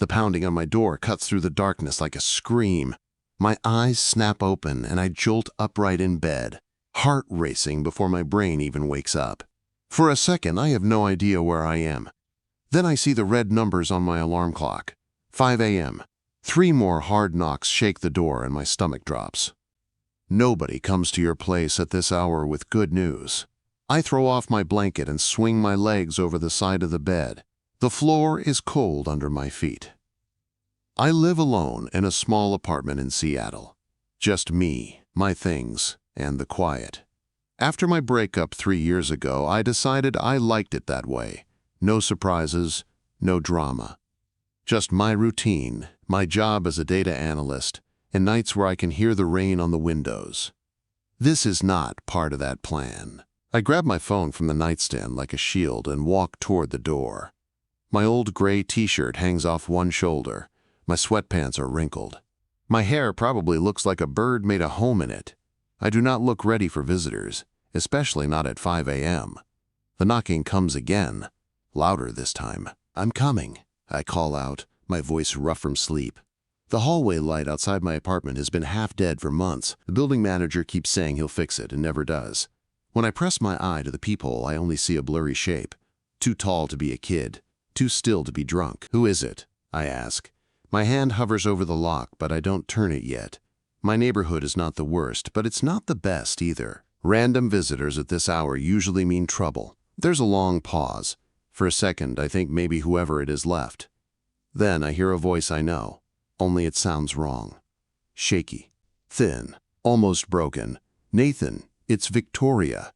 The pounding on my door cuts through the darkness like a scream. My eyes snap open and I jolt upright in bed, heart racing before my brain even wakes up. For a second, I have no idea where I am. Then I see the red numbers on my alarm clock. 5 a.m. 3 more hard knocks shake the door and my stomach drops. Nobody comes to your place at this hour with good news. I throw off my blanket and swing my legs over the side of the bed. The floor is cold under my feet. I live alone in a small apartment in Seattle. Just me, my things, and the quiet. After my breakup 3 years ago, I decided I liked it that way. No surprises, no drama. Just my routine, my job as a data analyst, and nights where I can hear the rain on the windows. This is not part of that plan. I grab my phone from the nightstand like a shield and walk toward the door. My old gray t-shirt hangs off one shoulder. My sweatpants are wrinkled. My hair probably looks like a bird made a home in it. I do not look ready for visitors, especially not at 5 a.m. The knocking comes again, louder this time. "I'm coming," I call out, my voice rough from sleep. The hallway light outside my apartment has been half dead for months. The building manager keeps saying he'll fix it and never does. When I press my eye to the peephole, I only see a blurry shape. Too tall to be a kid, too still to be drunk. "Who is it?" I ask. My hand hovers over the lock, but I don't turn it yet. My neighborhood is not the worst, but it's not the best either. Random visitors at this hour usually mean trouble. There's a long pause. For a second, I think maybe whoever it is left. Then I hear a voice I know, only it sounds wrong. Shaky, thin, almost broken. "Nathan, it's Victoria."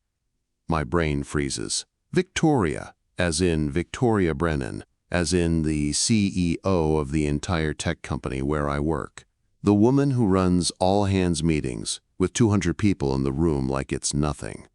My brain freezes. Victoria, as in Victoria Brennan, as in the CEO of the entire tech company where I work. The woman who runs all-hands meetings with 200 people in the room like it's nothing.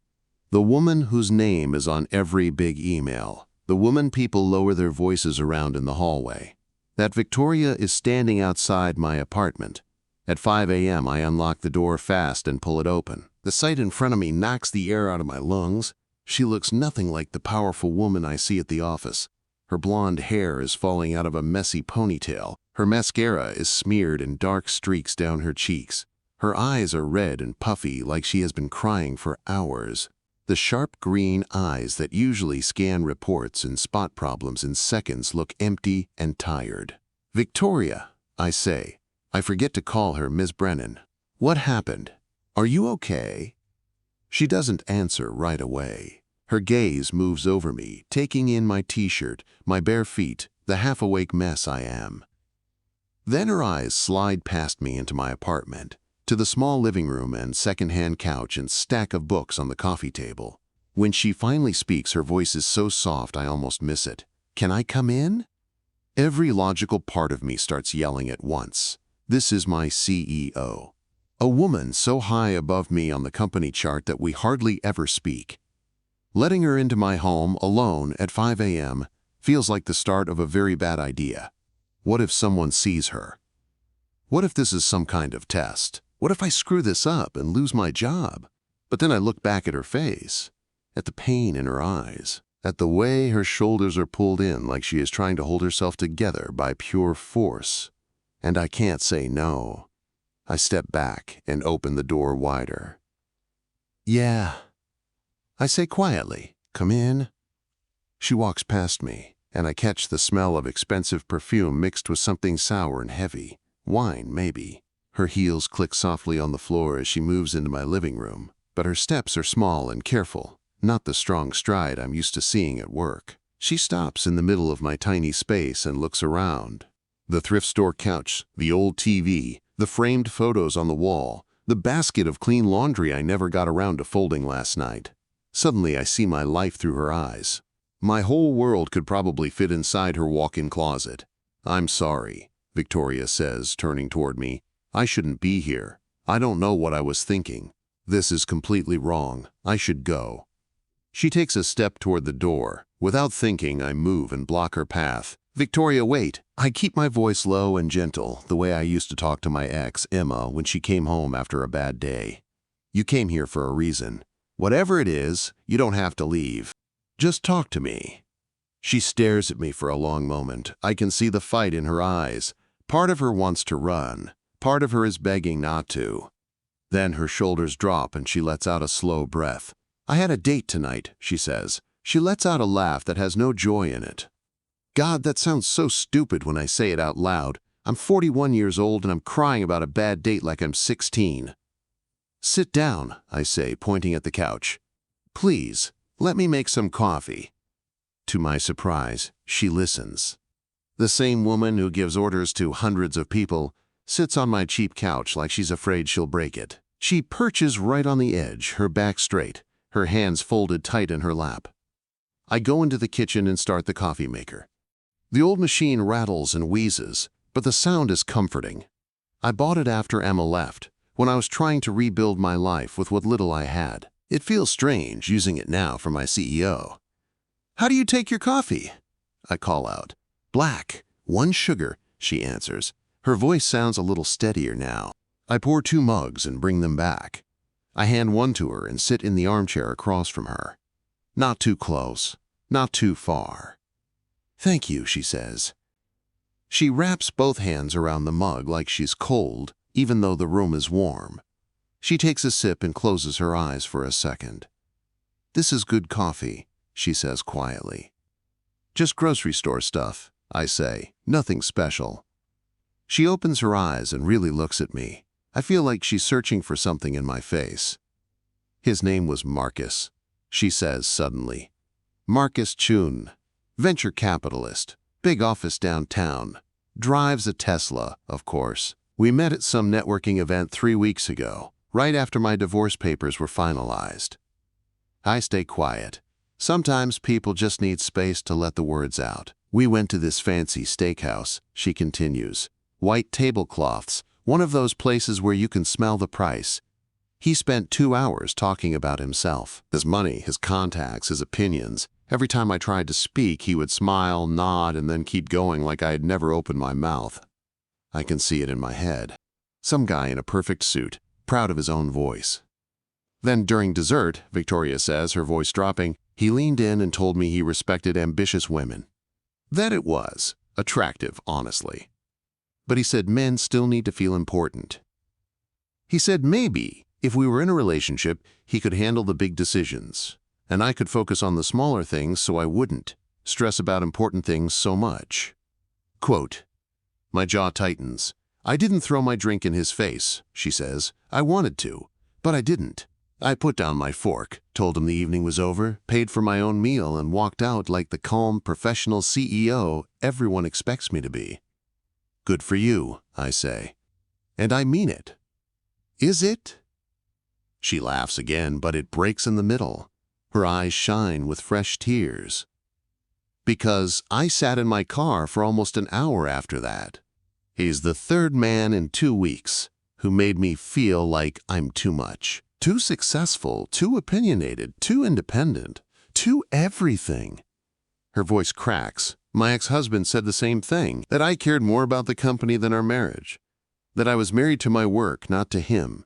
The woman whose name is on every big email. The woman people lower their voices around in the hallway. That Victoria is standing outside my apartment. At 5 a.m. I unlock the door fast and pull it open. The sight in front of me knocks the air out of my lungs. She looks nothing like the powerful woman I see at the office. Her blonde hair is falling out of a messy ponytail. Her mascara is smeared in dark streaks down her cheeks. Her eyes are red and puffy like she has been crying for hours. The sharp green eyes that usually scan reports and spot problems in seconds look empty and tired. "Victoria," I say. I forget to call her Ms. Brennan. "What happened? Are you okay?" She doesn't answer right away. Her gaze moves over me, taking in my t-shirt, my bare feet, the half-awake mess I am. Then her eyes slide past me into my apartment, to the small living room and second-hand couch and stack of books on the coffee table. When she finally speaks, her voice is so soft I almost miss it. "Can I come in?" Every logical part of me starts yelling at once. This is my CEO. A woman so high above me on the company chart that we hardly ever speak. Letting her into my home alone at 5 a.m. feels like the start of a very bad idea. What if someone sees her? What if this is some kind of test? What if I screw this up and lose my job? But then I look back at her face, at the pain in her eyes, at the way her shoulders are pulled in like she is trying to hold herself together by pure force. And I can't say no. I step back and open the door wider. "Yeah," I say quietly. "Come in." She walks past me, and I catch the smell of expensive perfume mixed with something sour and heavy. Wine, maybe. Her heels click softly on the floor as she moves into my living room, but her steps are small and careful, not the strong stride I'm used to seeing at work. She stops in the middle of my tiny space and looks around. The thrift store couch, the old TV, the framed photos on the wall, the basket of clean laundry I never got around to folding last night. Suddenly I see my life through her eyes. My whole world could probably fit inside her walk-in closet. "I'm sorry," Victoria says, turning toward me. "I shouldn't be here. I don't know what I was thinking. This is completely wrong. I should go." She takes a step toward the door. Without thinking, I move and block her path. "Victoria, wait." I keep my voice low and gentle, the way I used to talk to my ex, Emma, when she came home after a bad day. "You came here for a reason. Whatever it is, you don't have to leave. Just talk to me." She stares at me for a long moment. I can see the fight in her eyes. Part of her wants to run. Part of her is begging not to. Then her shoulders drop and she lets out a slow breath. "I had a date tonight," she says. She lets out a laugh that has no joy in it. God, that sounds so stupid when I say it out loud. I'm 41 years old and I'm crying about a bad date like I'm 16. "Sit down," I say, pointing at the couch. "Please, let me make some coffee." To my surprise, she listens. The same woman who gives orders to hundreds of people sits on my cheap couch like she's afraid she'll break it. She perches right on the edge, her back straight, her hands folded tight in her lap. I go into the kitchen and start the coffee maker. The old machine rattles and wheezes, but the sound is comforting. I bought it after Emma left, when I was trying to rebuild my life with what little I had. It feels strange using it now for my CEO. "How do you take your coffee?" I call out. "Black, 1 sugar," she answers. Her voice sounds a little steadier now. I pour 2 mugs and bring them back. I hand one to her and sit in the armchair across from her. Not too close, not too far. "Thank you," she says. She wraps both hands around the mug like she's cold, even though the room is warm. She takes a sip and closes her eyes for a second. "This is good coffee," she says quietly. "Just grocery store stuff," I say. "Nothing special." She opens her eyes and really looks at me. I feel like she's searching for something in my face. "His name was Marcus," she says suddenly. "Marcus Chun, venture capitalist, big office downtown, drives a Tesla, of course. We met at some networking event 3 weeks ago, right after my divorce papers were finalized." I stay quiet. Sometimes people just need space to let the words out. "We went to this fancy steakhouse," she continues. "White tablecloths, one of those places where you can smell the price. He spent 2 hours talking about himself, his money, his contacts, his opinions. Every time I tried to speak, he would smile, nod, and then keep going like I had never opened my mouth. I can see it in my head. Some guy in a perfect suit, proud of his own voice. Then during dessert, Victoria says, her voice dropping, he leaned in and told me he respected ambitious women. That it was. Attractive, honestly. But he said men still need to feel important. He said maybe, if we were in a relationship, he could handle the big decisions, and I could focus on the smaller things so I wouldn't stress about important things so much. Quote, "My jaw tightens. I didn't throw my drink in his face," she says. "I wanted to, but I didn't. I put down my fork, told him the evening was over, paid for my own meal, and walked out like the calm, professional CEO everyone expects me to be." "Good for you," I say. "And I mean it." "Is it?" She laughs again, but it breaks in the middle. Her eyes shine with fresh tears. "Because I sat in my car for almost an hour after that. He's the 3rd man in 2 weeks who made me feel like I'm too much. Too successful, too opinionated, too independent, too everything." Her voice cracks. "My ex-husband said the same thing, that I cared more about the company than our marriage, that I was married to my work, not to him.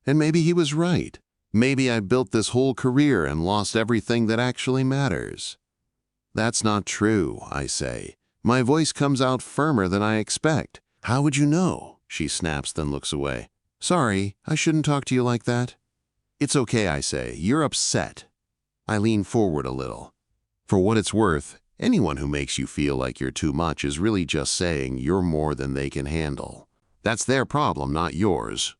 And maybe he was right. Maybe I built this whole career and lost everything that actually matters." "That's not true," I say. My voice comes out firmer than I expect. "How would you know?" she snaps, then looks away. "Sorry, I shouldn't talk to you like that." "It's okay," I say. "You're upset." I lean forward a little. For what it's worth, anyone who makes you feel like you're too much is really just saying you're more than they can handle. That's their problem, not yours.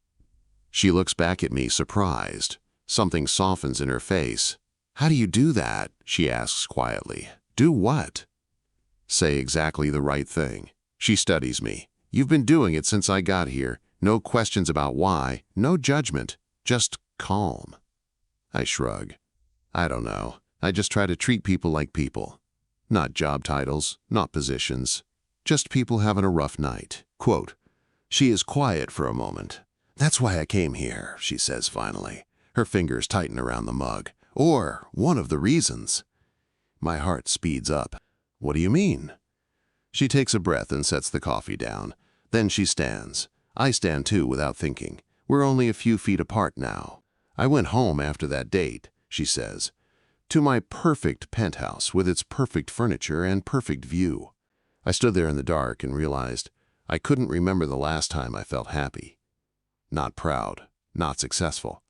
She looks back at me, surprised. Something softens in her face. "How do you do that?" she asks quietly. "Do what?" "Say exactly the right thing." She studies me. "You've been doing it since I got here. No questions about why, no judgment, just calm." I shrug. "I don't know. I just try to treat people like people. Not job titles, not positions. Just people having a rough night." Quote, "She is quiet for a moment. That's why I came here," she says finally. Her fingers tighten around the mug. "Or one of the reasons." My heart speeds up. "What do you mean?" She takes a breath and sets the coffee down. Then she stands. I stand too without thinking. We're only a few feet apart now. "I went home after that date," she says. to my perfect penthouse with its perfect furniture and perfect view. I stood there in the dark and realized I couldn't remember the last time I felt happy. Not proud, not successful.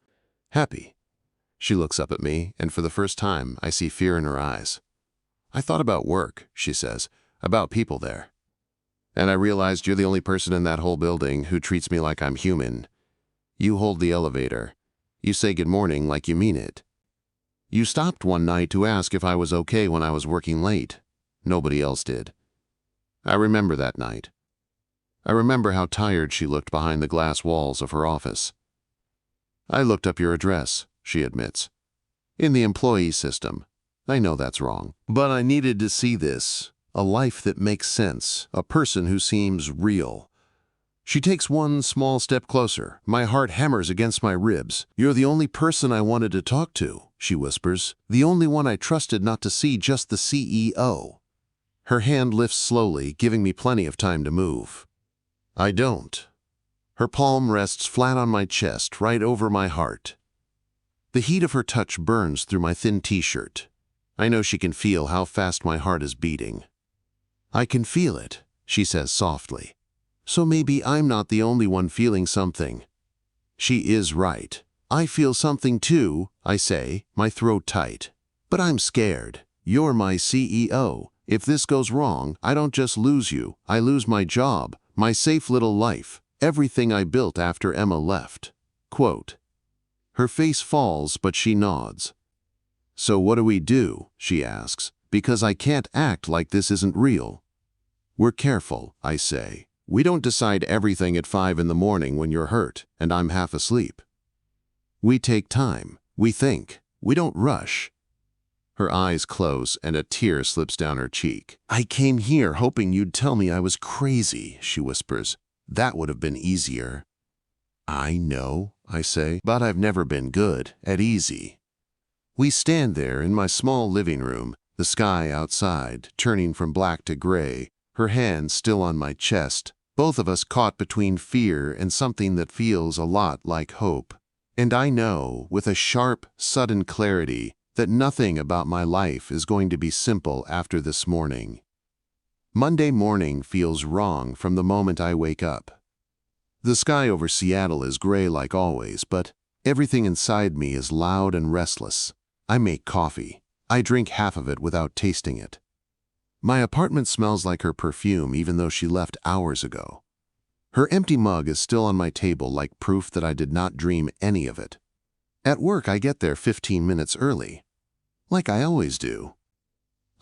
Happy. She looks up at me, and for the first time, I see fear in her eyes. I thought about work, she says, about people there. And I realized you're the only person in that whole building who treats me like I'm human. You hold the elevator. You say good morning like you mean it. You stopped one night to ask if I was okay when I was working late. Nobody else did. I remember that night. I remember how tired she looked behind the glass walls of her office. I looked up your address, she admits. In the employee system. I know that's wrong. But I needed to see this. A life that makes sense. A person who seems real. She takes one small step closer. My heart hammers against my ribs. You're the only person I wanted to talk to, she whispers. The only one I trusted not to see just the CEO. Her hand lifts slowly, giving me plenty of time to move. I don't. Her palm rests flat on my chest, right over my heart. The heat of her touch burns through my thin t-shirt. I know she can feel how fast my heart is beating. I can feel it, she says softly. So maybe I'm not the only one feeling something. She is right. I feel something too, I say, my throat tight. But I'm scared. You're my CEO. If this goes wrong, I don't just lose you. I lose my job, my safe little life, everything I built after Emma left. Quote. Her face falls, but she nods. So what do we do? She asks, because I can't act like this isn't real. We're careful, I say. We don't decide everything at 5 in the morning when you're hurt and I'm half asleep. We take time. We think. We don't rush. Her eyes close and a tear slips down her cheek. I came here hoping you'd tell me I was crazy, she whispers. That would have been easier. I know, I say, but I've never been good at easy. We stand there in my small living room, the sky outside, turning from black to gray, her hand still on my chest, both of us caught between fear and something that feels a lot like hope. And I know, with a sharp, sudden clarity, that nothing about my life is going to be simple after this morning. Monday morning feels wrong from the moment I wake up. The sky over Seattle is gray like always, but everything inside me is loud and restless. I make coffee. I drink half of it without tasting it. My apartment smells like her perfume even though she left hours ago. Her empty mug is still on my table like proof that I did not dream any of it. At work, I get there 15 minutes early, like I always do.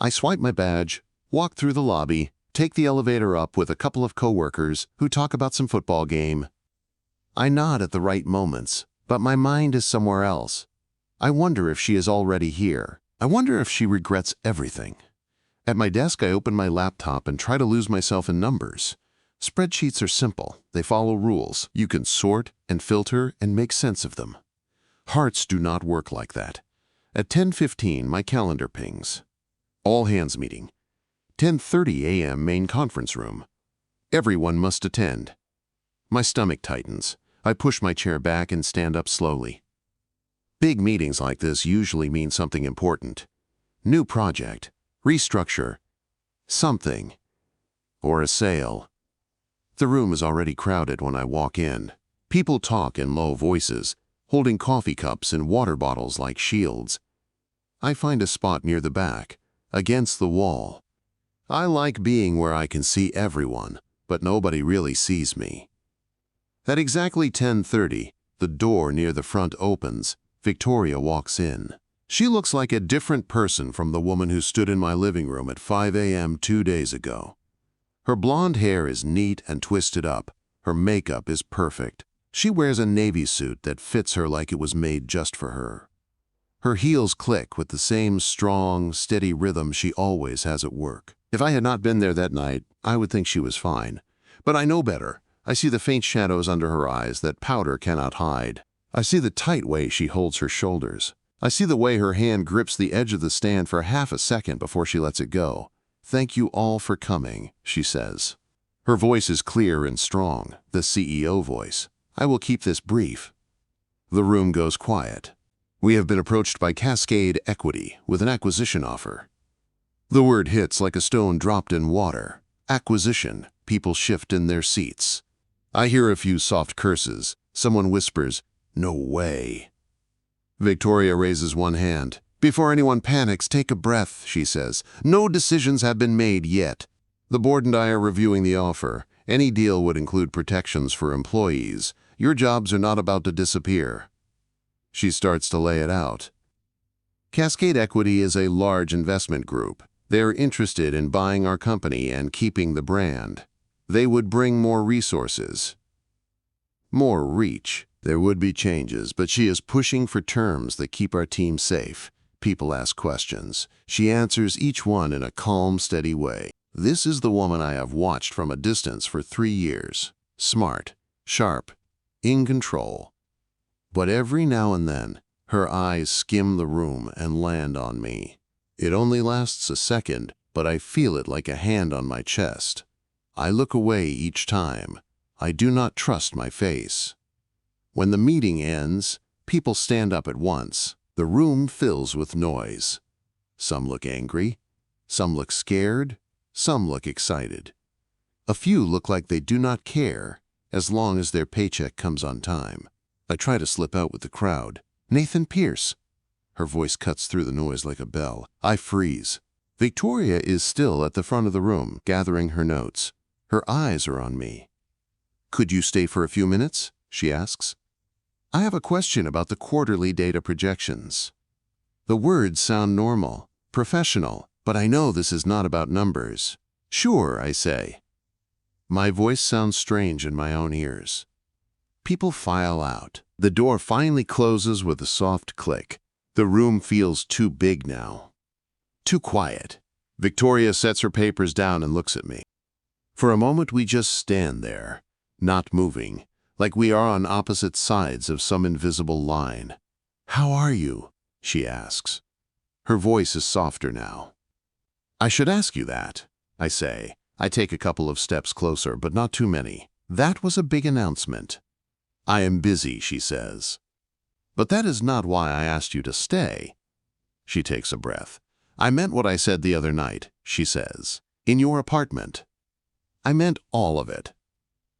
I swipe my badge, walk through the lobby, take the elevator up with a couple of coworkers who talk about some football game. I nod at the right moments, but my mind is somewhere else. I wonder if she is already here. I wonder if she regrets everything. At my desk, I open my laptop and try to lose myself in numbers. Spreadsheets are simple. They follow rules. You can sort and filter and make sense of them. Hearts do not work like that. At 10:15, my calendar pings. All hands meeting. 10:30 a.m. main conference room. Everyone must attend. My stomach tightens. I push my chair back and stand up slowly. Big meetings like this usually mean something important. New project, restructure, something, or a sale. The room is already crowded when I walk in. People talk in low voices, holding coffee cups and water bottles like shields. I find a spot near the back, against the wall. I like being where I can see everyone, but nobody really sees me. At exactly 10:30, the door near the front opens. Victoria walks in. She looks like a different person from the woman who stood in my living room at 5 a.m. 2 days ago. Her blonde hair is neat and twisted up. Her makeup is perfect. She wears a navy suit that fits her like it was made just for her. Her heels click with the same strong, steady rhythm she always has at work. If I had not been there that night, I would think she was fine. But I know better. I see the faint shadows under her eyes that powder cannot hide. I see the tight way she holds her shoulders. I see the way her hand grips the edge of the stand for half a second before she lets it go. "Thank you all for coming," she says. Her voice is clear and strong, the CEO voice. "I will keep this brief." The room goes quiet. We have been approached by Cascade Equity with an acquisition offer. The word hits like a stone dropped in water. Acquisition. People shift in their seats. I hear a few soft curses. Someone whispers, "No way." Victoria raises one hand. "Before anyone panics, take a breath," she says. "No decisions have been made yet. The board and I are reviewing the offer. Any deal would include protections for employees. Your jobs are not about to disappear." She starts to lay it out. Cascade Equity is a large investment group. They're interested in buying our company and keeping the brand. They would bring more resources, more reach. There would be changes, but she is pushing for terms that keep our team safe. People ask questions. She answers each one in a calm, steady way. This is the woman I have watched from a distance for 3 years. Smart, sharp, in control. But every now and then, her eyes skim the room and land on me. It only lasts a second, but I feel it like a hand on my chest. I look away each time. I do not trust my face. When the meeting ends, people stand up at once. The room fills with noise. Some look angry, some look scared, some look excited. A few look like they do not care, as long as their paycheck comes on time. I try to slip out with the crowd. "Nathan Pierce." Her voice cuts through the noise like a bell. I freeze. Victoria is still at the front of the room, gathering her notes. Her eyes are on me. "Could you stay for a few minutes?" she asks. "I have a question about the quarterly data projections." The words sound normal, professional, but I know this is not about numbers. "Sure," I say. My voice sounds strange in my own ears. People file out. The door finally closes with a soft click. The room feels too big now. Too quiet. Victoria sets her papers down and looks at me. For a moment we just stand there, not moving, like we are on opposite sides of some invisible line. "How are you?" she asks. Her voice is softer now. "I should ask you that," I say. I take a couple of steps closer, but not too many. "That was a big announcement." "I am busy," she says. "But that is not why I asked you to stay." She takes a breath. "I meant what I said the other night," she says. "In your apartment." I meant all of it.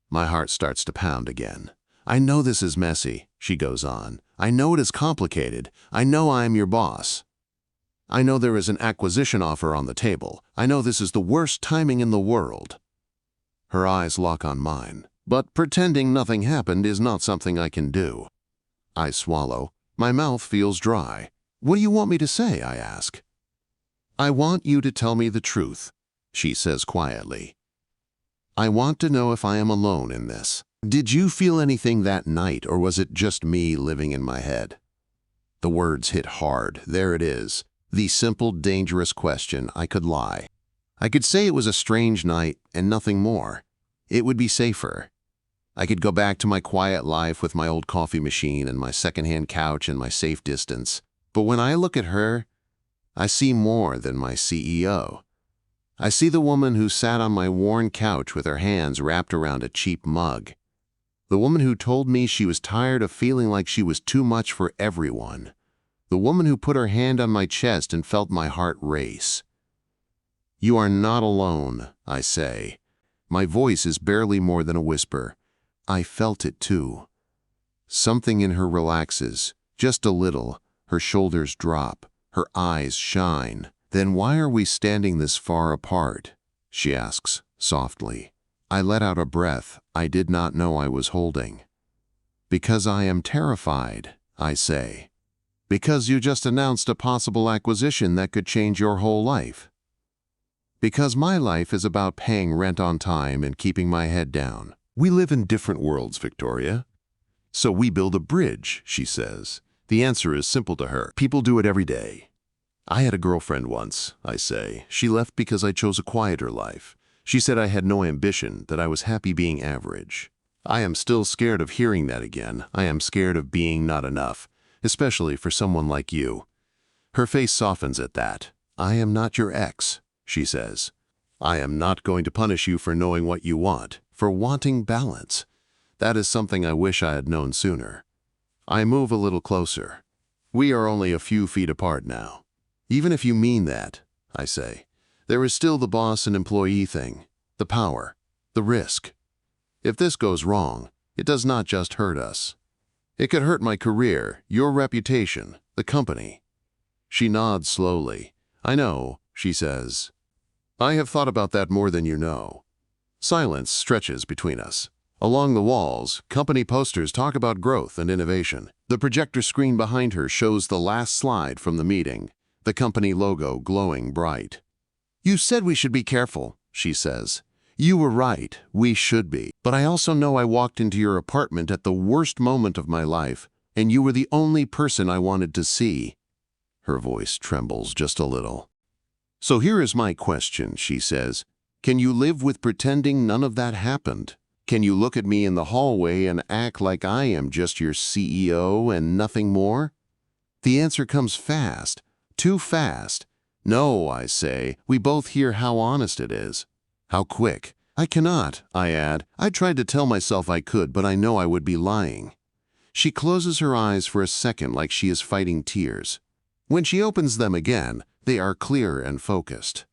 My heart starts to pound again. "I know this is messy," she goes on. "I know it is complicated. I know I am your boss. I know there is an acquisition offer on the table. I know this is the worst timing in the world." Her eyes lock on mine. But pretending nothing happened is not something I can do. I swallow. My mouth feels dry. "What do you want me to say?" I ask. "I want you to tell me the truth," she says quietly. "I want to know if I am alone in this. Did you feel anything that night, or was it just me living in my head?" The words hit hard. There it is. The simple, dangerous question. I could lie. I could say it was a strange night and nothing more. It would be safer. I could go back to my quiet life with my old coffee machine and my secondhand couch and my safe distance. But when I look at her, I see more than my CEO. I see the woman who sat on my worn couch with her hands wrapped around a cheap mug. The woman who told me she was tired of feeling like she was too much for everyone. The woman who put her hand on my chest and felt my heart race. "You are not alone," I say. My voice is barely more than a whisper. I felt it too. Something in her relaxes, just a little. Her shoulders drop. Her eyes shine. "Then why are we standing this far apart?" she asks, softly. I let out a breath I did not know I was holding. "Because I am terrified," I say. "Because you just announced a possible acquisition that could change your whole life. Because my life is about paying rent on time and keeping my head down. We live in different worlds, Victoria. So we build a bridge," she says. The answer is simple to her. People do it every day. "I had a girlfriend once," I say. "She left because I chose a quieter life. She said I had no ambition, that I was happy being average. I am still scared of hearing that again. I am scared of being not enough, especially for someone like you." Her face softens at that. "I am not your ex," she says. "I am not going to punish you for knowing what you want, for wanting balance. That is something I wish I had known sooner." I move a little closer. We are only a few feet apart now. Even if you mean that, I say, there is still the boss and employee thing, the power, the risk. If this goes wrong, it does not just hurt us. It could hurt my career, your reputation, the company. She nods slowly. I know, she says. I have thought about that more than you know. Silence stretches between us. Along the walls, company posters talk about growth and innovation. The projector screen behind her shows the last slide from the meeting, the company logo glowing bright. You said we should be careful, she says. You were right, we should be. But I also know I walked into your apartment at the worst moment of my life, and you were the only person I wanted to see. Her voice trembles just a little. So here is my question, she says. Can you live with pretending none of that happened? Can you look at me in the hallway and act like I am just your CEO and nothing more? The answer comes fast, too fast. No, I say, we both hear how honest it is. How quick. I cannot, I add. I tried to tell myself I could, but I know I would be lying. She closes her eyes for a second like she is fighting tears. When she opens them again, they are clear and focused.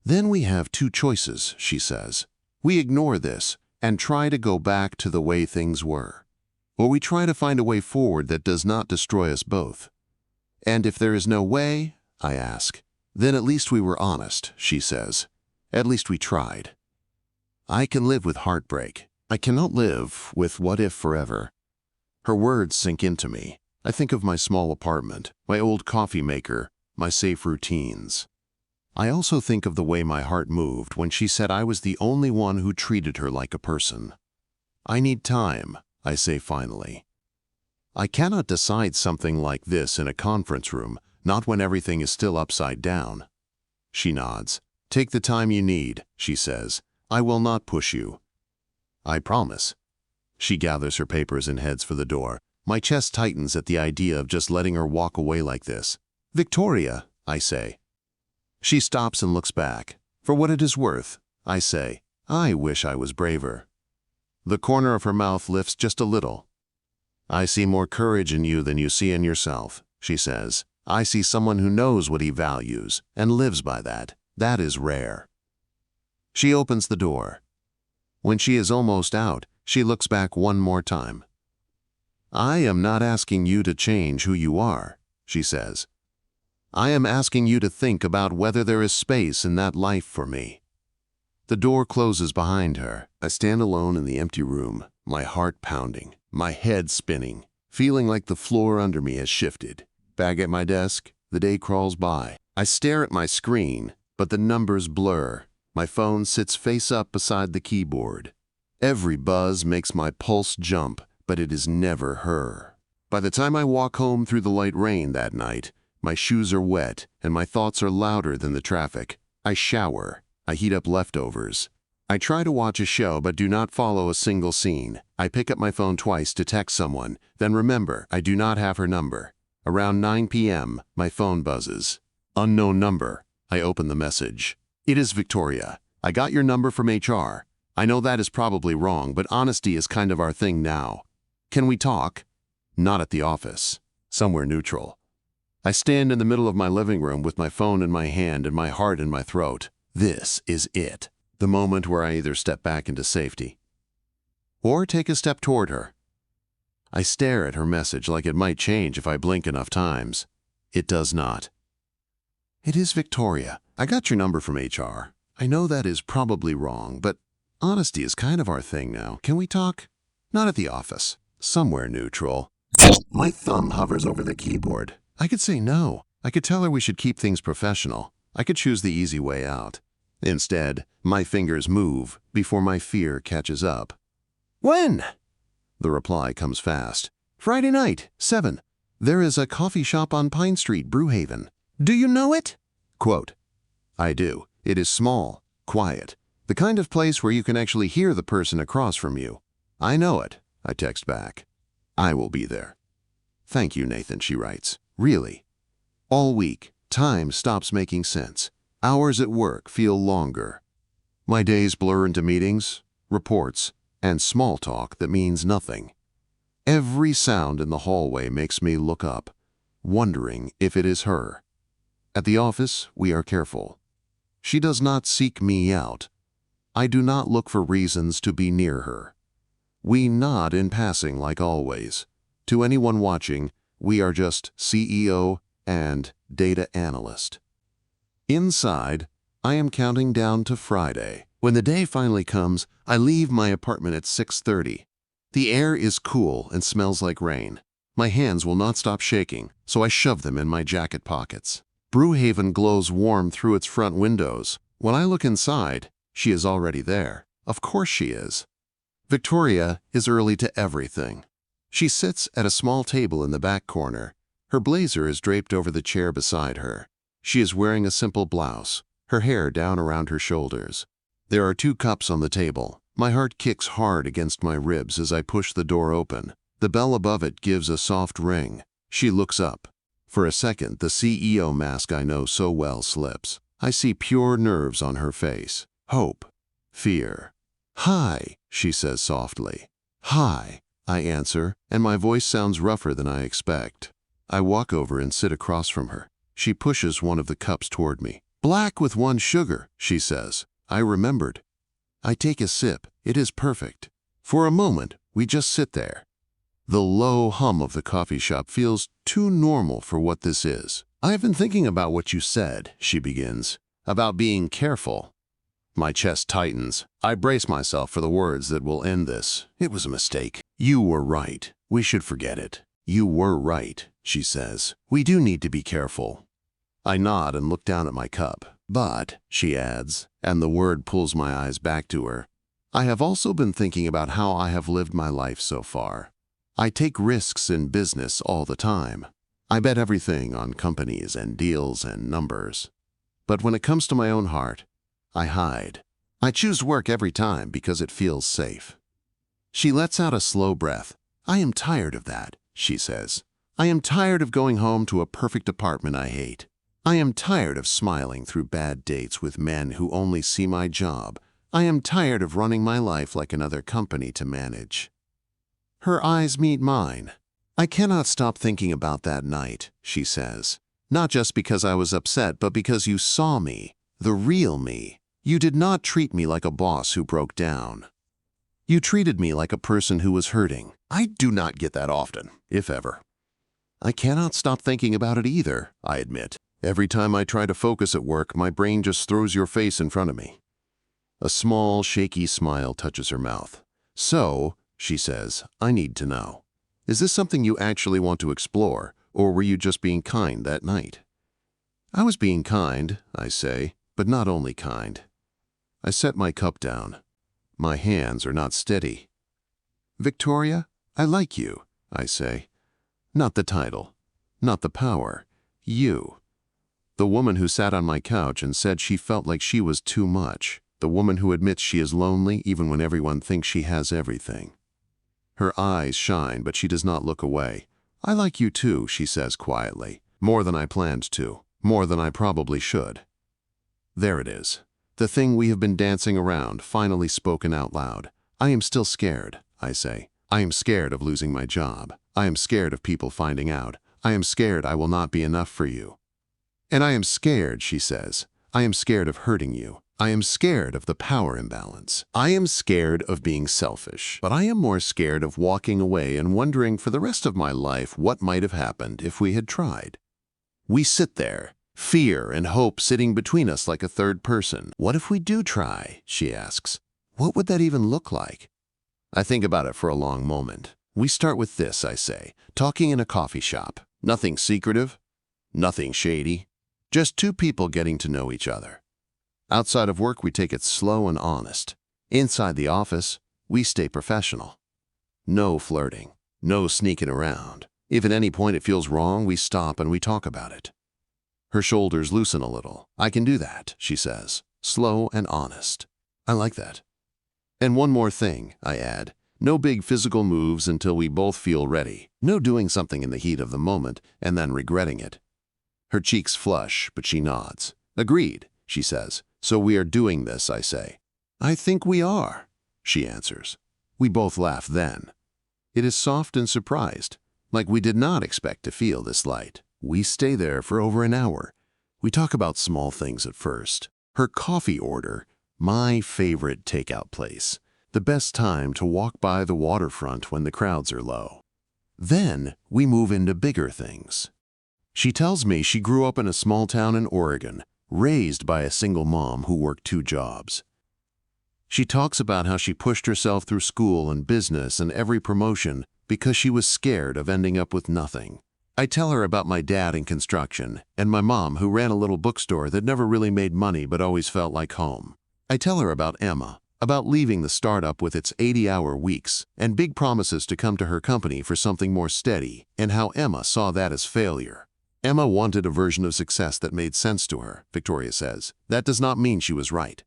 Then we have two choices, she says. We ignore this and try to go back to the way things were. Or we try to find a way forward that does not destroy us both. And if there is no way, I ask, then at least we were honest, she says. At least we tried. I can live with heartbreak. I cannot live with what if forever. Her words sink into me. I think of my small apartment, my old coffee maker, my safe routines. I also think of the way my heart moved when she said I was the only one who treated her like a person. I need time, I say finally. I cannot decide something like this in a conference room, not when everything is still upside down. She nods. Take the time you need, she says. I will not push you. I promise. She gathers her papers and heads for the door. My chest tightens at the idea of just letting her walk away like this. Victoria, I say. She stops and looks back. For what it is worth, I say, I wish I was braver. The corner of her mouth lifts just a little. I see more courage in you than you see in yourself, she says. I see someone who knows what he values and lives by that. That is rare. She opens the door. When she is almost out, she looks back one more time. I am not asking you to change who you are, she says. I am asking you to think about whether there is space in that life for me. The door closes behind her. I stand alone in the empty room, my heart pounding, my head spinning, feeling like the floor under me has shifted. Back at my desk, the day crawls by. I stare at my screen, but the numbers blur. My phone sits face up beside the keyboard. Every buzz makes my pulse jump, but it is never her. By the time I walk home through the light rain that night, my shoes are wet and my thoughts are louder than the traffic. I shower. I heat up leftovers. I try to watch a show but do not follow a single scene. I pick up my phone twice to text someone, then remember I do not have her number. Around 9 p.m., my phone buzzes. Unknown number. I open the message. It is Victoria. I got your number from HR. I know that is probably wrong, but honesty is kind of our thing now. Can we talk? Not at the office. Somewhere neutral. I stand in the middle of my living room with my phone in my hand and my heart in my throat. This is it. The moment where I either step back into safety or take a step toward her. I stare at her message like it might change if I blink enough times. It does not. It is Victoria. I got your number from HR. I know that is probably wrong, but honesty is kind of our thing now. Can we talk? Not at the office. Somewhere neutral. My thumb hovers over the keyboard. I could say no. I could tell her we should keep things professional. I could choose the easy way out. Instead, my fingers move before my fear catches up. When? The reply comes fast. Friday night, 7. There is a coffee shop on Pine Street, Brewhaven. Do you know it? Quote, I do. It is small, quiet, the kind of place where you can actually hear the person across from you. I know it, I text back. I will be there. Thank you, Nathan, she writes. Really. All week, time stops making sense. Hours at work feel longer. My days blur into meetings, reports, and small talk that means nothing. Every sound in the hallway makes me look up. wondering if it is her. At the office, we are careful. She does not seek me out. I do not look for reasons to be near her. We nod in passing like always. To anyone watching, we are just CEO and data analyst. Inside, I am counting down to Friday. When the day finally comes, I leave my apartment at 6:30. The air is cool and smells like rain. My hands will not stop shaking, so I shove them in my jacket pockets. Brewhaven glows warm through its front windows. When I look inside, she is already there. Of course she is. Victoria is early to everything. She sits at a small table in the back corner. Her blazer is draped over the chair beside her. She is wearing a simple blouse, her hair down around her shoulders. There are 2 cups on the table. My heart kicks hard against my ribs as I push the door open. The bell above it gives a soft ring. She looks up. For a second, the CEO mask I know so well slips. I see pure nerves on her face. Hope. Fear. "Hi," she says softly. "Hi," I answer, and my voice sounds rougher than I expect. I walk over and sit across from her. She pushes one of the cups toward me. "Black with 1 sugar," she says. I remembered. I take a sip. It is perfect. For a moment, we just sit there. The low hum of the coffee shop feels too normal for what this is. "I've been thinking about what you said," she begins, "about being careful." My chest tightens. I brace myself for the words that will end this. "It was a mistake. You were right. We should forget it." "You were right," she says. "We do need to be careful." I nod and look down at my cup. "But," she adds, and the word pulls my eyes back to her, "I have also been thinking about how I have lived my life so far. I take risks in business all the time. I bet everything on companies and deals and numbers. But when it comes to my own heart, I hide. I choose work every time because it feels safe." She lets out a slow breath. "I am tired of that," she says. "I am tired of going home to a perfect apartment I hate. I am tired of smiling through bad dates with men who only see my job. I am tired of running my life like another company to manage." Her eyes meet mine. "I cannot stop thinking about that night," she says. "Not just because I was upset, but because you saw me, the real me. You did not treat me like a boss who broke down. You treated me like a person who was hurting. I do not get that often, if ever." "I cannot stop thinking about it either," I admit. "Every time I try to focus at work, my brain just throws your face in front of me." A small, shaky smile touches her mouth. "So," she says, "I need to know. Is this something you actually want to explore, or were you just being kind that night?" "I was being kind," I say, "but not only kind." I set my cup down. My hands are not steady. "Victoria, I like you," I say. "Not the title, not the power. You. The woman who sat on my couch and said she felt like she was too much. The woman who admits she is lonely even when everyone thinks she has everything." Her eyes shine, but she does not look away. "I like you too," she says quietly. "More than I planned to. More than I probably should." There it is. The thing we have been dancing around, finally spoken out loud. "I am still scared," I say. "I am scared of losing my job. I am scared of people finding out. I am scared I will not be enough for you." "And I am scared," she says. "I am scared of hurting you. I am scared of the power imbalance. I am scared of being selfish. But I am more scared of walking away and wondering for the rest of my life what might have happened if we had tried." We sit there, fear and hope sitting between us like a third person. "What if we do try?" she asks. "What would that even look like?" I think about it for a long moment. "We start with this," I say, "talking in a coffee shop. Nothing secretive, nothing shady. Just 2 people getting to know each other. Outside of work, we take it slow and honest. Inside the office, we stay professional. No flirting, no sneaking around. If at any point it feels wrong, we stop and we talk about it." Her shoulders loosen a little. "I can do that," she says, "slow and honest." I like that. "And one more thing," I add. "No big physical moves until we both feel ready. No doing something in the heat of the moment and then regretting it." Her cheeks flush, but she nods. "Agreed," she says. "So we are doing this," I say. "I think we are," she answers. We both laugh then. It is soft and surprised, like we did not expect to feel this light. We stay there for over an hour. We talk about small things at first. Her coffee order, my favorite takeout place, the best time to walk by the waterfront when the crowds are low. Then we move into bigger things. She tells me she grew up in a small town in Oregon, raised by a single mom who worked 2 jobs. She talks about how she pushed herself through school and business and every promotion because she was scared of ending up with nothing. I tell her about my dad in construction and my mom who ran a little bookstore that never really made money but always felt like home. I tell her about Emma, about leaving the startup with its 80-hour weeks and big promises to come to her company for something more steady, and how Emma saw that as failure. Emma wanted a version of success that made sense to her, Victoria says. That does not mean she was right.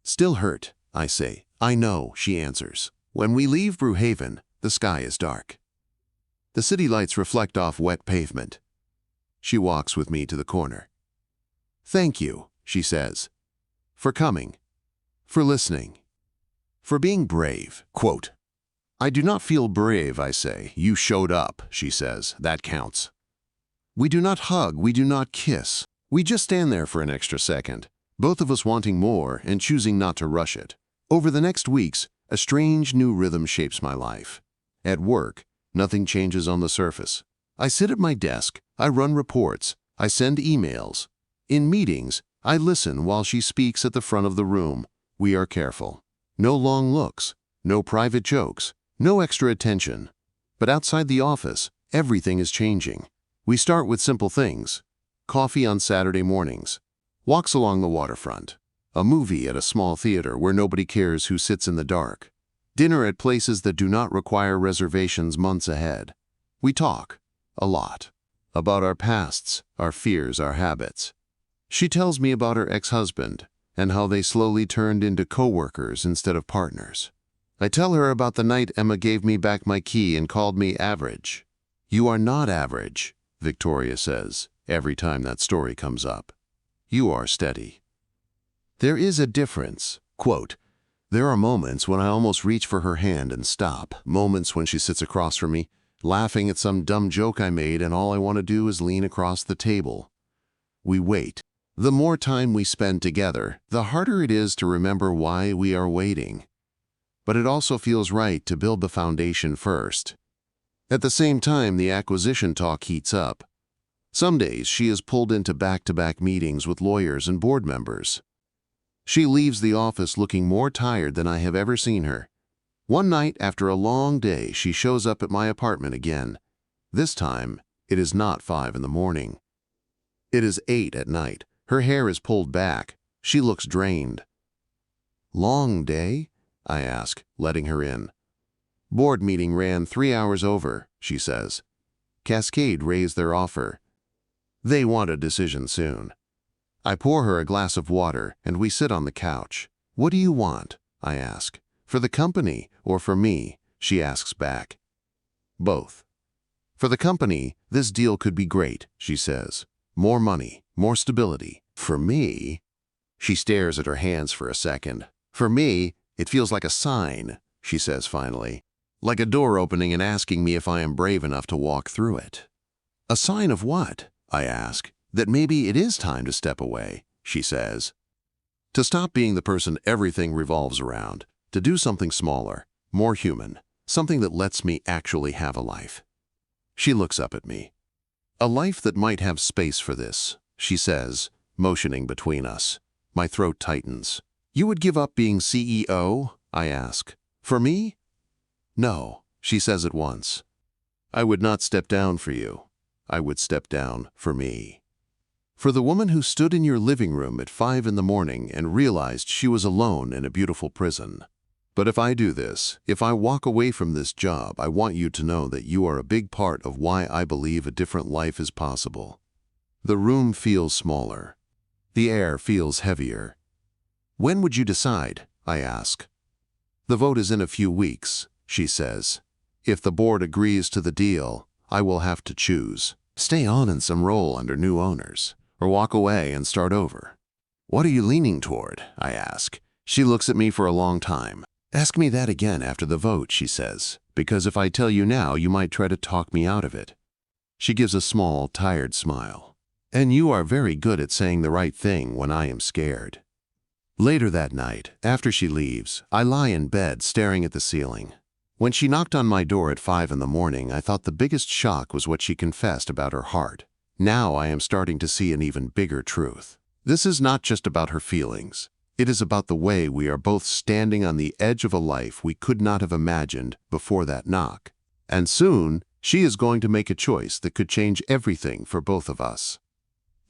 Still hurt, I say. I know, she answers. When we leave Brewhaven, the sky is dark. The city lights reflect off wet pavement. She walks with me to the corner. Thank you, she says, for coming, for listening, for being brave. Quote, I do not feel brave, I say. You showed up, she says. That counts. We do not hug, we do not kiss. We just stand there for an extra second, both of us wanting more and choosing not to rush it. Over the next weeks, a strange new rhythm shapes my life. At work, nothing changes on the surface. I sit at my desk, I run reports, I send emails. In meetings, I listen while she speaks at the front of the room. We are careful. No long looks, no private jokes, no extra attention. But outside the office, everything is changing. We start with simple things. Coffee on Saturday mornings, walks along the waterfront, a movie at a small theater where nobody cares who sits in the dark, dinner at places that do not require reservations months ahead. We talk, a lot, about our pasts, our fears, our habits. She tells me about her ex-husband and how they slowly turned into co-workers instead of partners. I tell her about the night Emma gave me back my key and called me average. You are not average, Victoria says, every time that story comes up. You are steady. There is a difference. Quote, there are moments when I almost reach for her hand and stop. Moments when she sits across from me, laughing at some dumb joke I made, and all I want to do is lean across the table. We wait. The more time we spend together, the harder it is to remember why we are waiting. But it also feels right to build the foundation first. At the same time, the acquisition talk heats up. Some days she is pulled into back-to-back meetings with lawyers and board members. She leaves the office looking more tired than I have ever seen her. One night, after a long day, she shows up at my apartment again. This time, it is not 5 in the morning. It is 8 at night. Her hair is pulled back. She looks drained. Long day? I ask, letting her in. Board meeting ran 3 hours over, she says. Cascade raised their offer. They want a decision soon. I pour her a glass of water and we sit on the couch. What do you want? I ask. For the company or for me? She asks back. Both. For the company, this deal could be great, she says. More money, more stability. For me, she stares at her hands for a second. For me, it feels like a sign, she says finally. Like a door opening and asking me if I am brave enough to walk through it. A sign of what? I ask. That maybe it is time to step away, she says. To stop being the person everything revolves around. To do something smaller, more human. Something that lets me actually have a life. She looks up at me. A life that might have space for this, she says, motioning between us. My throat tightens. You would give up being CEO? I ask. For me? No, she says at once. I would not step down for you. I would step down for me. For the woman who stood in your living room at 5 in the morning and realized she was alone in a beautiful prison. But if I do this, if I walk away from this job, I want you to know that you are a big part of why I believe a different life is possible. The room feels smaller. The air feels heavier. When would you decide? I ask. The vote is in a few weeks, she says. If the board agrees to the deal, I will have to choose. Stay on in some role under new owners, or walk away and start over. What are you leaning toward? I ask. She looks at me for a long time. Ask me that again after the vote, she says, because if I tell you now, you might try to talk me out of it. She gives a small, tired smile. "And you are very good at saying the right thing when I am scared." Later that night, after she leaves, I lie in bed staring at the ceiling. When she knocked on my door at 5 in the morning, I thought the biggest shock was what she confessed about her heart. Now I am starting to see an even bigger truth. This is not just about her feelings. It is about the way we are both standing on the edge of a life we could not have imagined before that knock. And soon, she is going to make a choice that could change everything for both of us.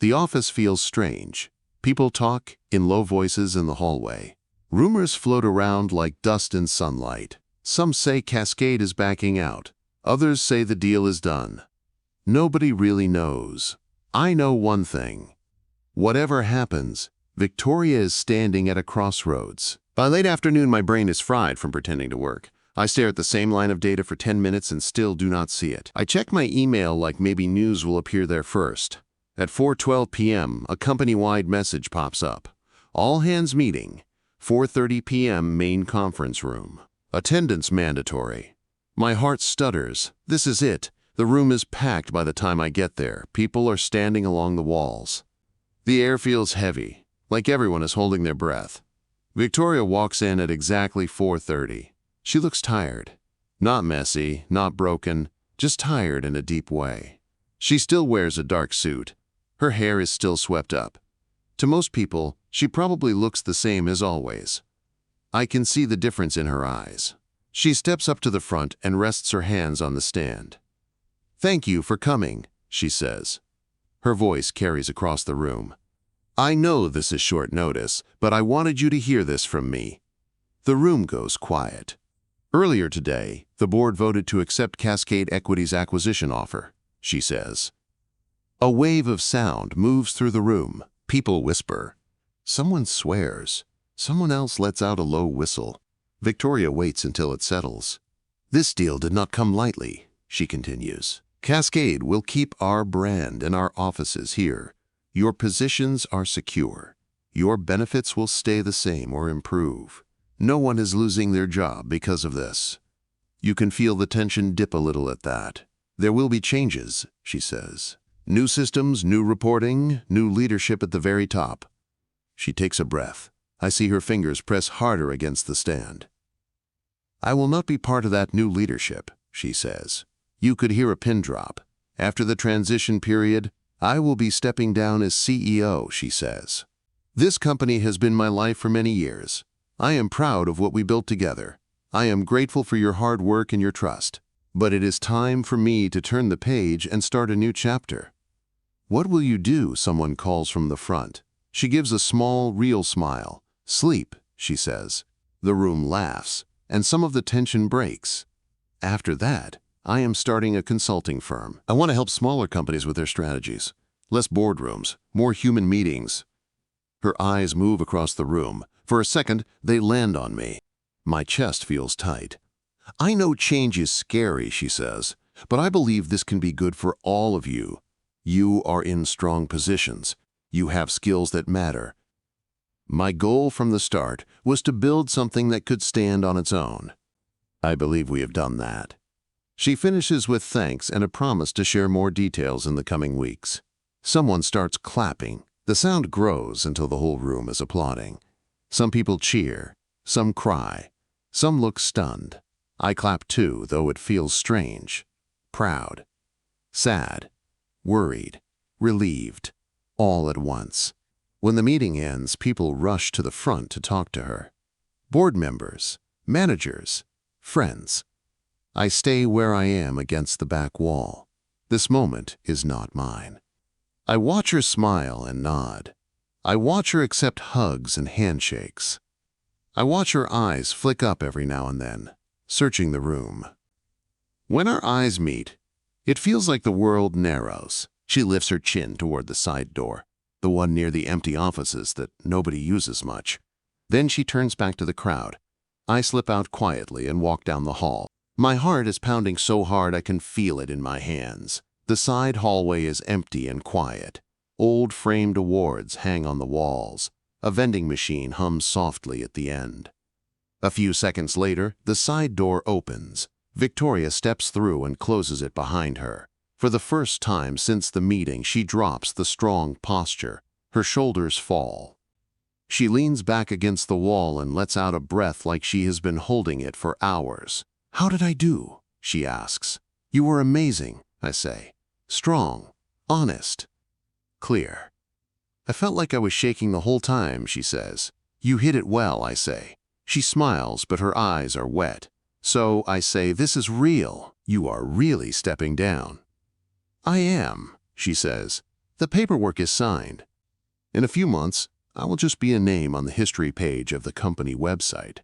The office feels strange. People talk in low voices in the hallway. Rumors float around like dust in sunlight. Some say Cascade is backing out. Others say the deal is done. Nobody really knows. I know one thing. Whatever happens, Victoria is standing at a crossroads. By late afternoon, my brain is fried from pretending to work. I stare at the same line of data for 10 minutes and still do not see it. I check my email like maybe news will appear there first. At 4:12 p.m., a company-wide message pops up. All hands meeting, 4:30 p.m. main conference room. Attendance mandatory. My heart stutters. This is it. The room is packed by the time I get there. People are standing along the walls. The air feels heavy, like everyone is holding their breath. Victoria walks in at exactly 4:30. She looks tired. Not messy, not broken, just tired in a deep way. She still wears a dark suit. Her hair is still swept up. To most people, she probably looks the same as always. I can see the difference in her eyes. She steps up to the front and rests her hands on the stand. "Thank you for coming," she says. Her voice carries across the room. "I know this is short notice, but I wanted you to hear this from me." The room goes quiet. "Earlier today, the board voted to accept Cascade Equity's acquisition offer," she says. A wave of sound moves through the room. People whisper. Someone swears. Someone else lets out a low whistle. Victoria waits until it settles. "This deal did not come lightly," she continues. "Cascade will keep our brand and our offices here. Your positions are secure. Your benefits will stay the same or improve. No one is losing their job because of this." You can feel the tension dip a little at that. "There will be changes," she says. "New systems, new reporting, new leadership at the very top." She takes a breath. I see her fingers press harder against the stand. "I will not be part of that new leadership," she says. You could hear a pin drop. "After the transition period, I will be stepping down as CEO," she says. "This company has been my life for many years. I am proud of what we built together. I am grateful for your hard work and your trust. But it is time for me to turn the page and start a new chapter." "What will you do?" someone calls from the front. She gives a small, real smile. "Sleep," she says. The room laughs, and some of the tension breaks. "After that, I am starting a consulting firm. I want to help smaller companies with their strategies. Less boardrooms, more human meetings." Her eyes move across the room. For a second, they land on me. My chest feels tight. "I know change is scary," she says, "but I believe this can be good for all of you. You are in strong positions. You have skills that matter. My goal from the start was to build something that could stand on its own. I believe we have done that." She finishes with thanks and a promise to share more details in the coming weeks. Someone starts clapping. The sound grows until the whole room is applauding. Some people cheer, some cry, some look stunned. I clap too, though it feels strange. Proud, sad, worried, relieved, all at once. When the meeting ends, people rush to the front to talk to her. Board members, managers, friends. I stay where I am against the back wall. This moment is not mine. I watch her smile and nod. I watch her accept hugs and handshakes. I watch her eyes flick up every now and then, searching the room. When our eyes meet, it feels like the world narrows. She lifts her chin toward the side door, the one near the empty offices that nobody uses much. Then she turns back to the crowd. I slip out quietly and walk down the hall. My heart is pounding so hard I can feel it in my hands. The side hallway is empty and quiet. Old framed awards hang on the walls. A vending machine hums softly at the end. A few seconds later, the side door opens. Victoria steps through and closes it behind her. For the first time since the meeting, she drops the strong posture. Her shoulders fall. She leans back against the wall and lets out a breath like she has been holding it for hours. "How did I do?" she asks. "You were amazing," I say. "Strong, honest, clear." "I felt like I was shaking the whole time," she says. "You hit it well," I say. She smiles, but her eyes are wet. "So," I say, "this is real. You are really stepping down." "I am," she says. "The paperwork is signed. In a few months, I will just be a name on the history page of the company website."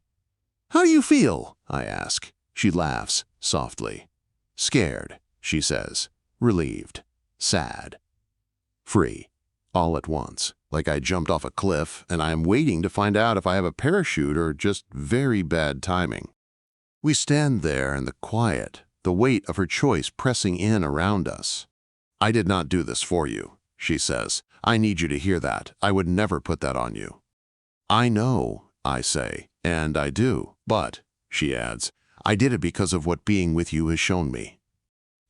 "How do you feel?" I ask. She laughs softly. "Scared," she says. "Relieved. Sad. Free. All at once. Like I jumped off a cliff and I am waiting to find out if I have a parachute or just very bad timing." We stand there in the quiet, the weight of her choice pressing in around us. "I did not do this for you," she says. "I need you to hear that. I would never put that on you." "I know," I say, "and I do. But," she adds, "I did it because of what being with you has shown me.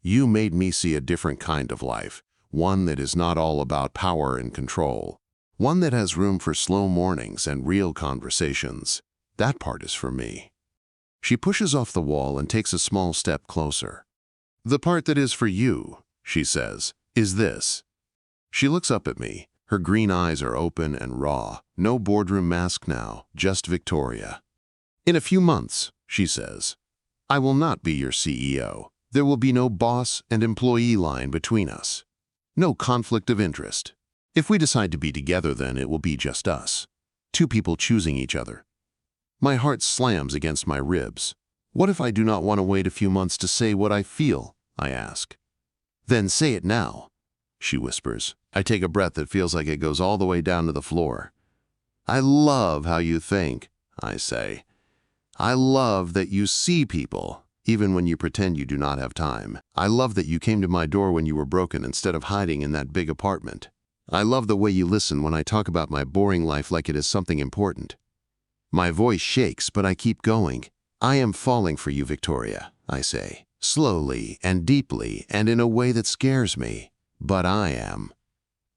You made me see a different kind of life, one that is not all about power and control, one that has room for slow mornings and real conversations. That part is for me." She pushes off the wall and takes a small step closer. "The part that is for you," she says, "is this." She looks up at me. Her green eyes are open and raw. No boardroom mask now, just Victoria. "In a few months," she says, "I will not be your CEO. There will be no boss and employee line between us. No conflict of interest. If we decide to be together, then it will be just us. Two people choosing each other." My heart slams against my ribs. "What if I do not want to wait a few months to say what I feel?" I ask. "Then say it now," she whispers. I take a breath that feels like it goes all the way down to the floor. "I love how you think," I say. "I love that you see people, even when you pretend you do not have time. I love that you came to my door when you were broken instead of hiding in that big apartment. I love the way you listen when I talk about my boring life like it is something important." My voice shakes, but I keep going. "I am falling for you, Victoria," I say, slowly and deeply and in a way that scares me. But I am.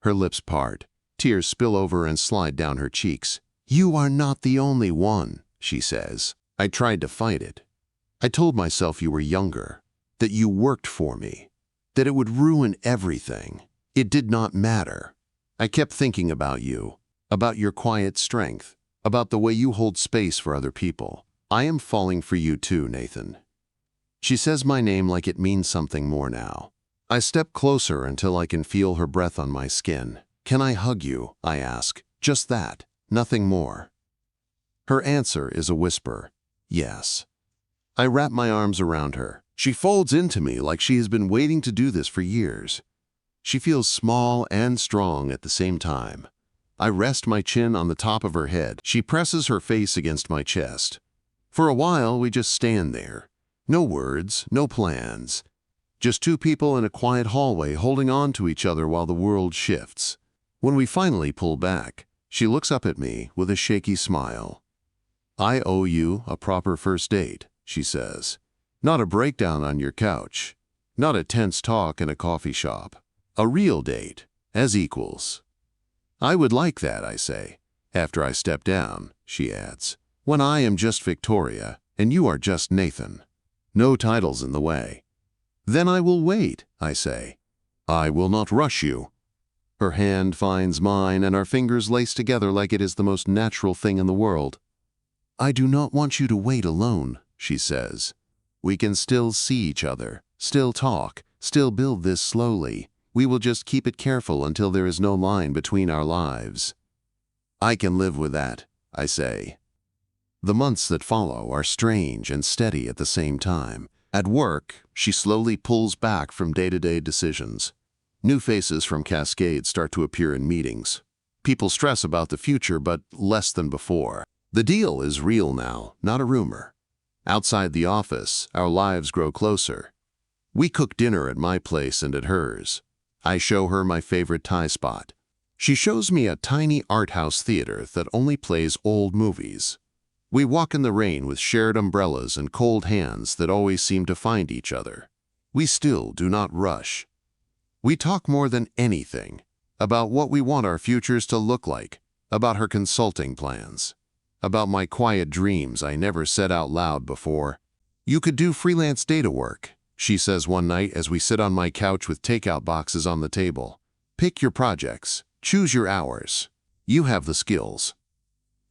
Her lips part. Tears spill over and slide down her cheeks. "You are not the only one," she says. I tried to fight it. I told myself you were younger, that you worked for me, that it would ruin everything. It did not matter. I kept thinking about you, about your quiet strength, about the way you hold space for other people. I am falling for you too, Nathan." She says my name like it means something more now. I step closer until I can feel her breath on my skin. "Can I hug you?" I ask. Just that, nothing more. Her answer is a whisper. "Yes." I wrap my arms around her. She folds into me like she has been waiting to do this for years. She feels small and strong at the same time. I rest my chin on the top of her head. She presses her face against my chest. For a while, we just stand there. No words, no plans. Just two people in a quiet hallway holding on to each other while the world shifts. When we finally pull back, she looks up at me with a shaky smile. "I owe you a proper first date," she says. "Not a breakdown on your couch. Not a tense talk in a coffee shop. A real date, as equals." "I would like that," I say. "After I step down," she adds. "When I am just Victoria and you are just Nathan. No titles in the way." "Then I will wait," I say. "I will not rush you." Her hand finds mine and our fingers lace together like it is the most natural thing in the world. "I do not want you to wait alone," she says. "We can still see each other, still talk, still build this slowly. We will just keep it careful until there is no line between our lives." "I can live with that," I say. The months that follow are strange and steady at the same time. At work, she slowly pulls back from day-to-day decisions. New faces from Cascade start to appear in meetings. People stress about the future, but less than before. The deal is real now, not a rumor. Outside the office, our lives grow closer. We cook dinner at my place and at hers. I show her my favorite Thai spot. She shows me a tiny art house theater that only plays old movies. We walk in the rain with shared umbrellas and cold hands that always seem to find each other. We still do not rush. We talk more than anything about what we want our futures to look like, about her consulting plans, about my quiet dreams I never said out loud before. "You could do freelance data work," she says one night as we sit on my couch with takeout boxes on the table. "Pick your projects, choose your hours. You have the skills."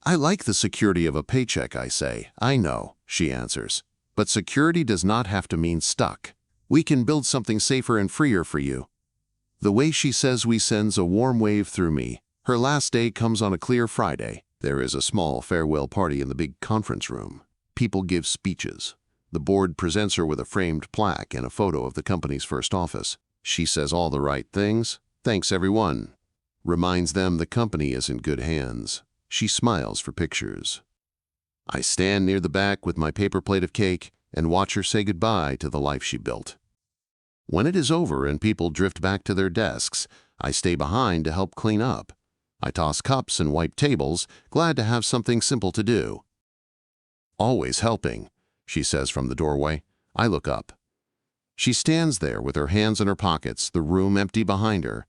"I like the security of a paycheck," I say. "I know," she answers. "But security does not have to mean stuck. We can build something safer and freer for you." The way she says we sends a warm wave through me. Her last day comes on a clear Friday. There is a small farewell party in the big conference room. People give speeches. The board presents her with a framed plaque and a photo of the company's first office. She says all the right things, thanks everyone, reminds them the company is in good hands. She smiles for pictures. I stand near the back with my paper plate of cake and watch her say goodbye to the life she built. When it is over and people drift back to their desks, I stay behind to help clean up. I toss cups and wipe tables, glad to have something simple to do. "Always helping," she says from the doorway. I look up. She stands there with her hands in her pockets, the room empty behind her.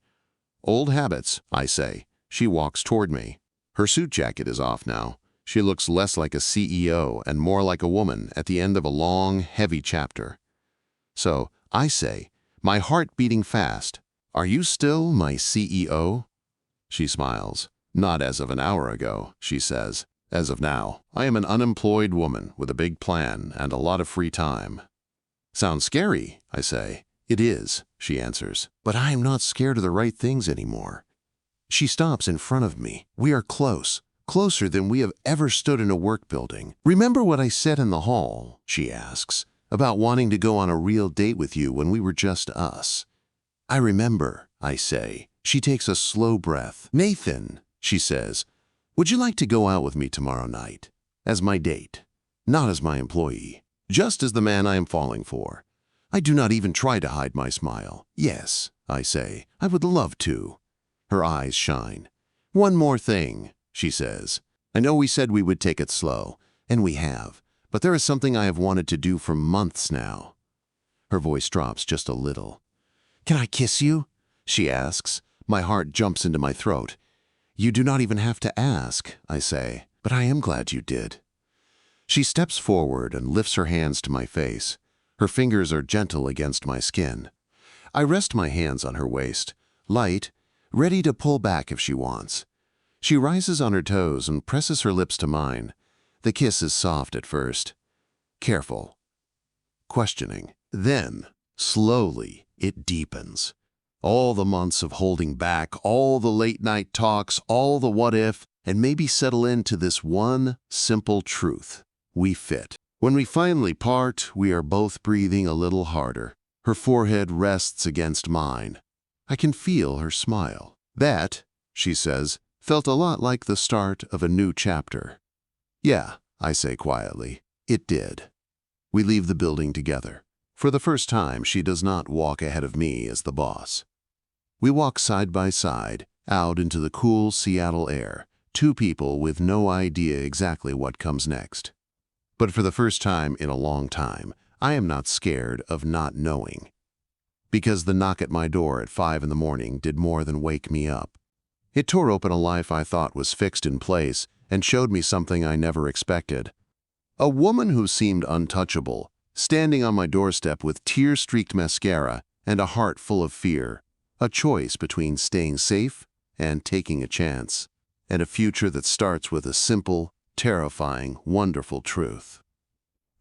"Old habits," I say. She walks toward me. Her suit jacket is off now. She looks less like a CEO and more like a woman at the end of a long, heavy chapter. "So," I say, my heart beating fast, "are you still my CEO?" She smiles. "Not as of an hour ago," she says. "As of now, I am an unemployed woman with a big plan and a lot of free time." "Sounds scary," I say. "It is," she answers. "But I am not scared of the right things anymore." She stops in front of me. We are close, closer than we have ever stood in a work building. "Remember what I said in the hall?" she asks, "about wanting to go on a real date with you when we were just us." "I remember," I say. She takes a slow breath. "Nathan," she says, "would you like to go out with me tomorrow night? As my date, not as my employee, just as the man I am falling for." I do not even try to hide my smile. "Yes," I say, "I would love to." Her eyes shine. "One more thing," she says. "I know we said we would take it slow, and we have, but there is something I have wanted to do for months now." Her voice drops just a little. "Can I kiss you?" she asks. My heart jumps into my throat. "You do not even have to ask," I say, "but I am glad you did." She steps forward and lifts her hands to my face. Her fingers are gentle against my skin. I rest my hands on her waist, light, ready to pull back if she wants. She rises on her toes and presses her lips to mine. The kiss is soft at first, careful, questioning. Then, slowly, it deepens. All the months of holding back, all the late-night talks, all the what-if, and maybe settle into this one simple truth. We fit. When we finally part, we are both breathing a little harder. Her forehead rests against mine. I can feel her smile. "That," she says, "felt a lot like the start of a new chapter." "Yeah," I say quietly, "it did." We leave the building together. For the first time, she does not walk ahead of me as the boss. We walk side by side, out into the cool Seattle air, two people with no idea exactly what comes next. But for the first time in a long time, I am not scared of not knowing. Because the knock at my door at 5 in the morning did more than wake me up. It tore open a life I thought was fixed in place and showed me something I never expected. A woman who seemed untouchable, standing on my doorstep with tear-streaked mascara and a heart full of fear. A choice between staying safe and taking a chance, and a future that starts with a simple, terrifying, wonderful truth.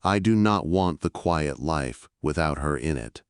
I do not want the quiet life without her in it.